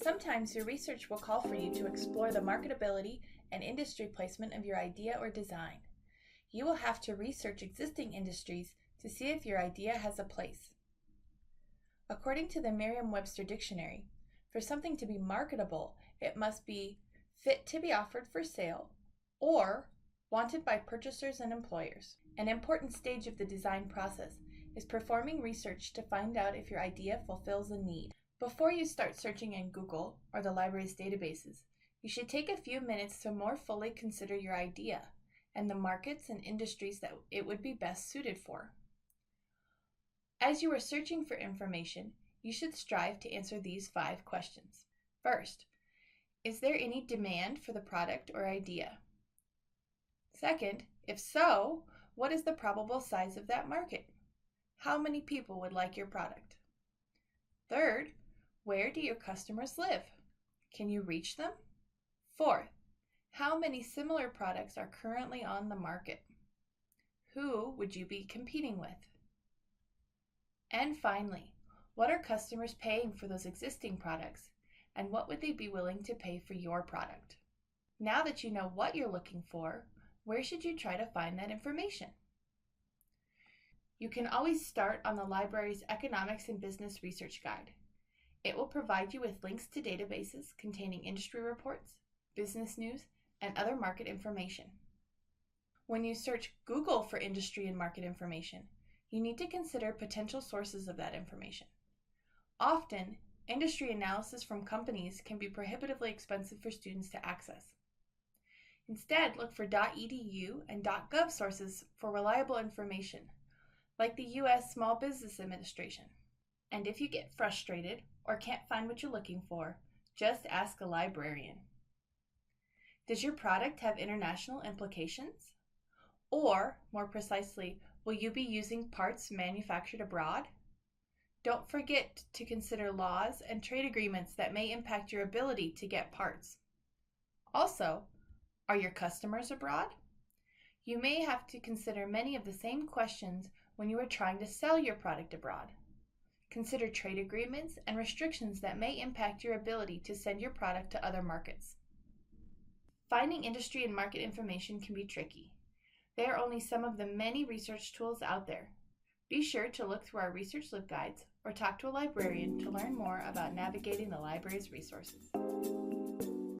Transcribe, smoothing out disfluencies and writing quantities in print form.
Sometimes your research will call for you to explore the marketability and industry placement of your idea or design. You will have to research existing industries to see if your idea has a place. According to the Merriam-Webster dictionary, for something to be marketable, it must be fit to be offered for sale or wanted by purchasers and employers. An important stage of the design process is performing research to find out if your idea fulfills a need. Before you start searching in Google or the library's databases, you should take a few minutes to more fully consider your idea and the markets and industries that it would be best suited for. As you are searching for information, you should strive to answer these 5 questions. First, is there any demand for the product or idea? Second, if so, what is the probable size of that market? How many people would like your product? Third, where do your customers live? Can you reach them? Fourth, how many similar products are currently on the market? Who would you be competing with? And finally, what are customers paying for those existing products, and what would they be willing to pay for your product? Now that you know what you're looking for, where should you try to find that information? You can always start on the library's Economics and Business Research Guide. It will provide you with links to databases containing industry reports, business news, and other market information. When you search Google for industry and market information, you need to consider potential sources of that information. Often, industry analysis from companies can be prohibitively expensive for students to access. Instead, look for .edu and .gov sources for reliable information, like the U.S. Small Business Administration. And if you get frustrated or can't find what you're looking for, just ask a librarian. Does your product have international implications? Or, more precisely, will you be using parts manufactured abroad? Don't forget to consider laws and trade agreements that may impact your ability to get parts. Also, are your customers abroad? You may have to consider many of the same questions when you are trying to sell your product abroad. Consider trade agreements and restrictions that may impact your ability to send your product to other markets. Finding industry and market information can be tricky. They are only some of the many research tools out there. Be sure to look through our research LibGuides or talk to a librarian to learn more about navigating the library's resources.